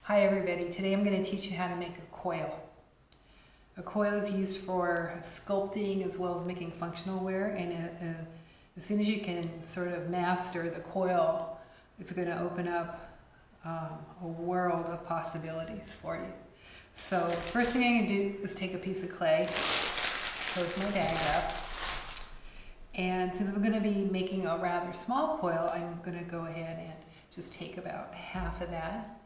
Hi everybody, today I'm going to teach you how to make a coil. A coil is used for sculpting as well as making functional wear, and as soon as you can sort of master the coil, it's going to open up a world of possibilities for you. So first thing I'm going to do is take a piece of clay, close my bag up, and since I'm going to be making a rather small coil, I'm going to go ahead and just take about half of that.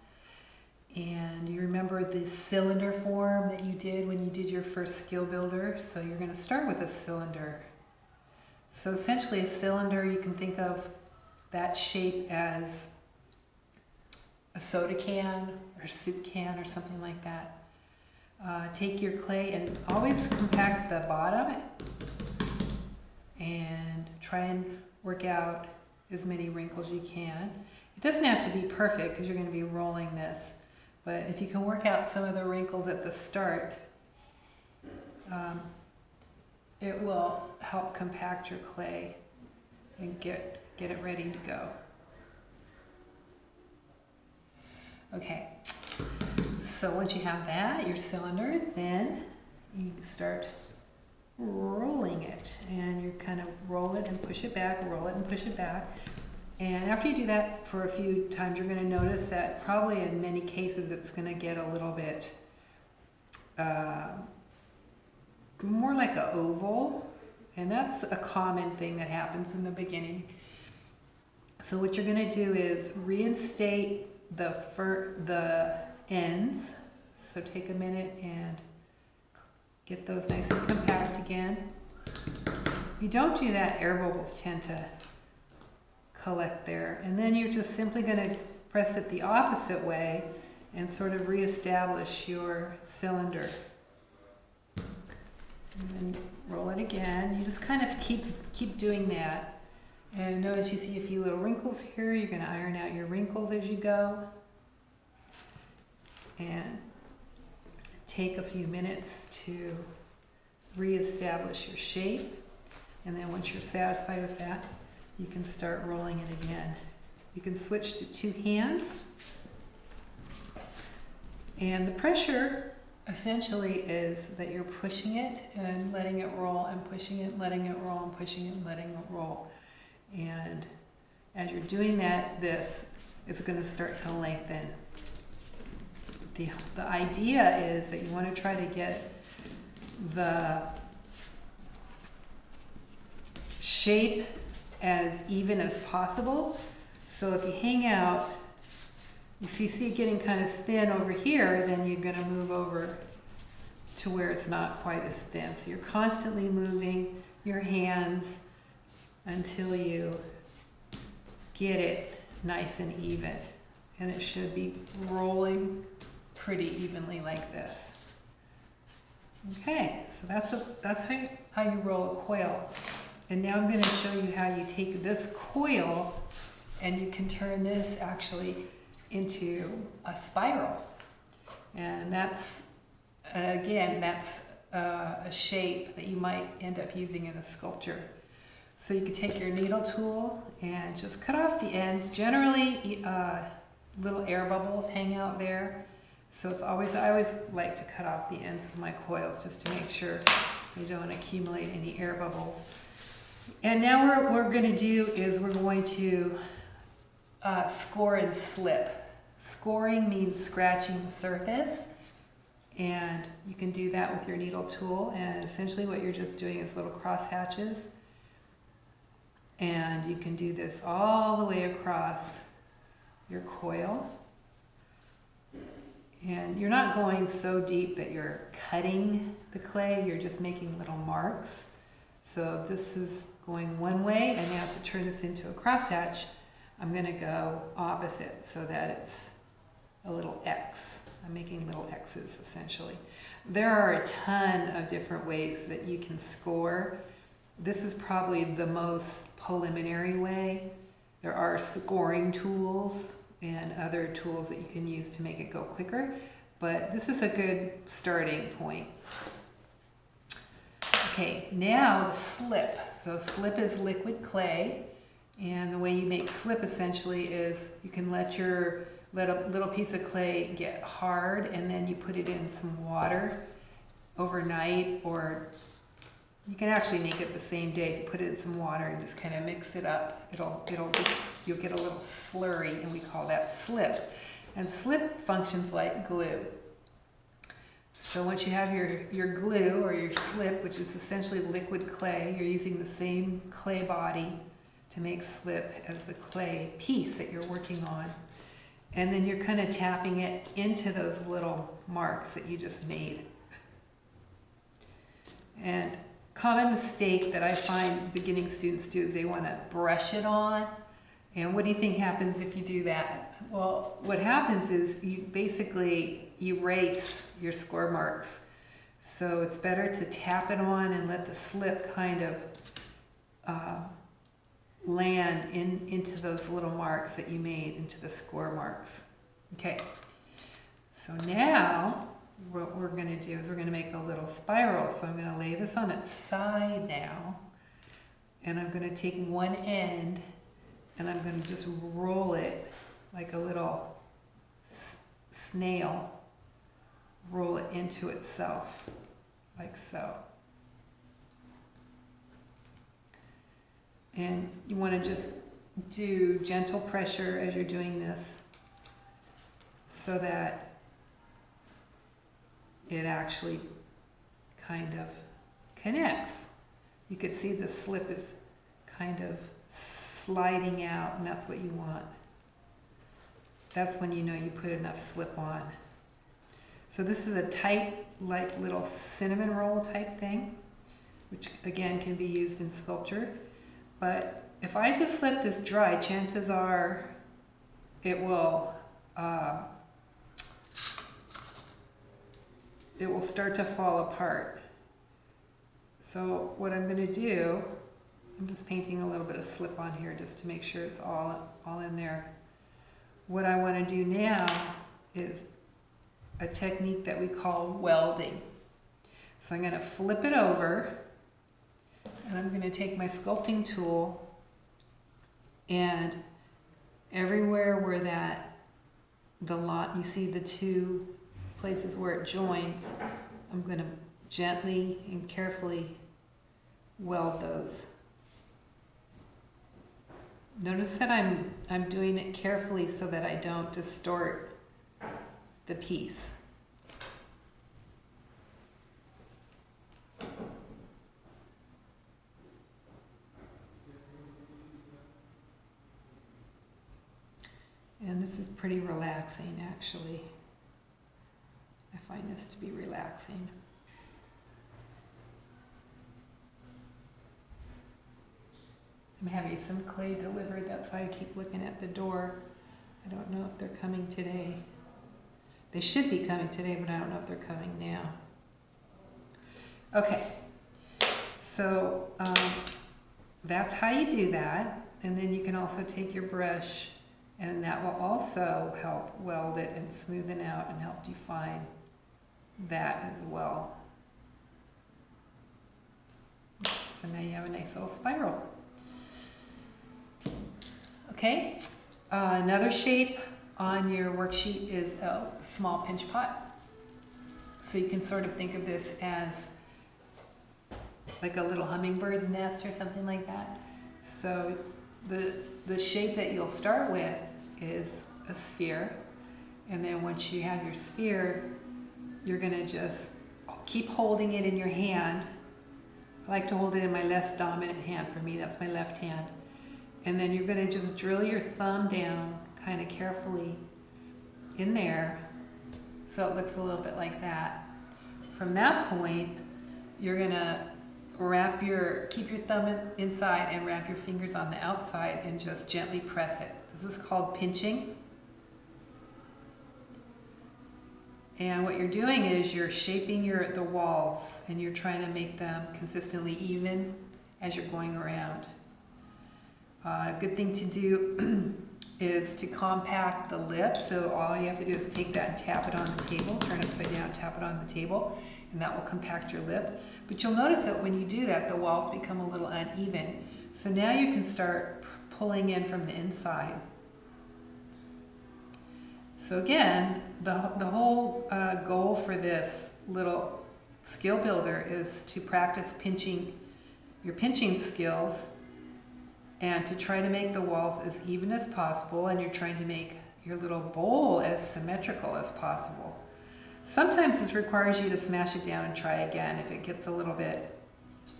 And you remember the cylinder form that you did when you did your first skill builder? So you're going to start with a cylinder. So essentially a cylinder, you can think of that shape as a soda can or a soup can or something like that. Take your clay and always compact the bottom and try and work out as many wrinkles you can. It doesn't have to be perfect because you're going to be rolling this. But if you can work out some of the wrinkles at the start, it will help compact your clay and get it ready to go. Okay, so once you have that, your cylinder, then you start rolling it. And you kind of roll it and push it back, roll it and push it back. And after you do that for a few times, you're going to notice that probably in many cases it's going to get a little bit more like an oval. And that's a common thing that happens in the beginning. So what you're going to do is reinstate the ends. So take a minute and get those nice and compact again. If you don't do that, air bubbles tend to collect there, and then you're just simply going to press it the opposite way and sort of reestablish your cylinder. And then roll it again. You just kind of keep doing that. And notice you see a few little wrinkles here. You're going to iron out your wrinkles as you go. And take a few minutes to reestablish your shape. And then once you're satisfied with that, you can start rolling it again. You can switch to two hands. And the pressure essentially is that you're pushing it and letting it roll and pushing it, letting it roll and pushing it and letting it roll. And as you're doing that, this is going to start to lengthen. The idea is that you want to try to get the shape as even as possible. So if you hang out, if you see it getting kind of thin over here, then you're going to move over to where it's not quite as thin. So you're constantly moving your hands until you get it nice and even. And it should be rolling pretty evenly like this. Okay, so that's how you roll a coil. And now I'm going to show you how you take this coil and you can turn this actually into a spiral. And that's, again, that's a shape that you might end up using in a sculpture. So you can take your needle tool and just cut off the ends. Generally, little air bubbles hang out there. So I always like to cut off the ends of my coils just to make sure you don't accumulate any air bubbles. And now what we're going to do is we're going to score and slip. Scoring means scratching the surface, and you can do that with your needle tool, and essentially what you're just doing is little cross hatches. And you can do this all the way across your coil. And you're not going so deep that you're cutting the clay, you're just making little marks. So this is going one way, and now to turn this into a crosshatch, I'm going to go opposite so that it's a little X. I'm making little X's essentially. There are a ton of different ways that you can score. This is probably the most preliminary way. There are scoring tools and other tools that you can use to make it go quicker, but this is a good starting point. Okay, now the slip. So slip is liquid clay, and the way you make slip essentially is you can let your let a little piece of clay get hard, and then you put it in some water overnight, or you can actually make it the same day. If you put it in some water and just kind of mix it up, you'll get a little slurry, and we call that slip. And slip functions like glue. So once you have your glue or your slip, which is essentially liquid clay, you're using the same clay body to make slip as the clay piece that you're working on. And then you're kind of tapping it into those little marks that you just made. And common mistake that I find beginning students do is they want to brush it on. And what do you think happens if you do that? Well, what happens is you basically erase your score marks. So it's better to tap it on and let the slip kind of land into those little marks that you made, into the score marks. Okay, so now what we're going to do is we're going to make a little spiral. So I'm going to lay this on its side now, and I'm going to take one end and I'm going to just roll it like a little snail, roll it into itself like so. And you want to just do gentle pressure as you're doing this so that it actually kind of connects. You could see the slip is kind of sliding out, and that's what you want. That's when you know you put enough slip on. So this is a tight, like little cinnamon roll type thing, which again can be used in sculpture. But if I just let this dry, chances are it will start to fall apart. So what I'm going to do, I'm just painting a little bit of slip on here just to make sure it's all in there. What I want to do now is a technique that we call welding. So I'm going to flip it over, and I'm going to take my sculpting tool, and everywhere where you see the two places where it joins, I'm going to gently and carefully weld those. Notice that I'm doing it carefully so that I don't distort the piece. And this is pretty relaxing, actually. I find this to be relaxing. I'm having some clay delivered, that's why I keep looking at the door. I don't know if they're coming today. They should be coming today, but I don't know if they're coming now. Okay, so that's how you do that. And then you can also take your brush, and that will also help weld it and smoothen out and help define that as well. So now you have a nice little spiral. Okay, another shape on your worksheet is a small pinch pot. So you can sort of think of this as like a little hummingbird's nest or something like that. So the shape that you'll start with is a sphere, and then once you have your sphere, you're going to just keep holding it in your hand. I like to hold it in my less dominant hand. For me, that's my left hand. And then you're going to just drill your thumb down kind of carefully in there so it looks a little bit like that. From that point, you're going to keep your thumb inside and wrap your fingers on the outside and just gently press it. This is called pinching. And what you're doing is you're shaping the walls, and you're trying to make them consistently even as you're going around. A good thing to do is to compact the lip. So all you have to do is take that and tap it on the table, turn it upside down, tap it on the table, and that will compact your lip. But you'll notice that when you do that, the walls become a little uneven. So now you can start pulling in from the inside. So again, the whole goal for this little skill builder is to practice your pinching skills and to try to make the walls as even as possible, and you're trying to make your little bowl as symmetrical as possible. Sometimes this requires you to smash it down and try again if it gets a little bit,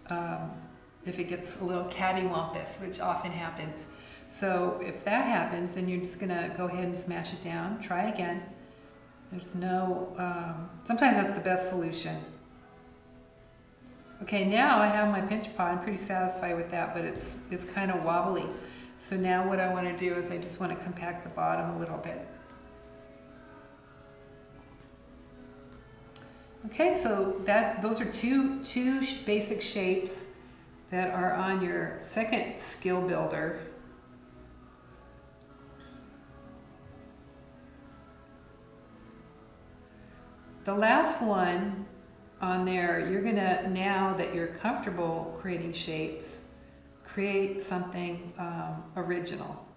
cattywampus, which often happens. So if that happens, then you're just gonna go ahead and smash it down, try again. There's no, sometimes that's the best solution. Okay, now I have my pinch pot. I'm pretty satisfied with that, but it's kind of wobbly. So now what I want to do is I just want to compact the bottom a little bit. Okay, so those are two basic shapes that are on your second skill builder. The last one on there, you're gonna, now that you're comfortable creating shapes, create something original.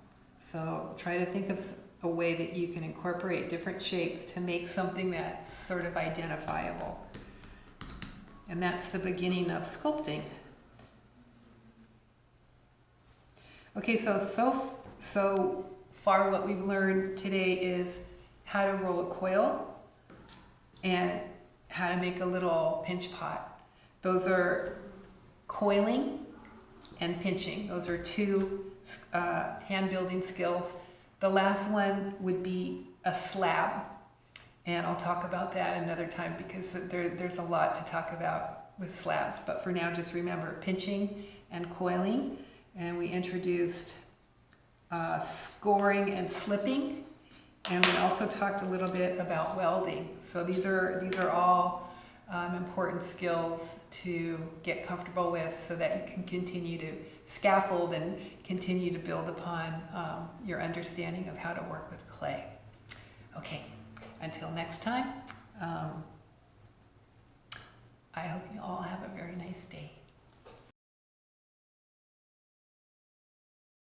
So try to think of a way that you can incorporate different shapes to make something that's sort of identifiable. And that's the beginning of sculpting. Okay, so far what we've learned today is how to roll a coil and how to make a little pinch pot. Those are coiling and pinching. Those are two hand building skills. The last one would be a slab, and I'll talk about that another time because there's a lot to talk about with slabs. But for now, just remember pinching and coiling, and we introduced scoring and slipping. And we also talked a little bit about welding. So these are all important skills to get comfortable with so that you can continue to scaffold and continue to build upon your understanding of how to work with clay. Okay, until next time, I hope you all have a very nice day.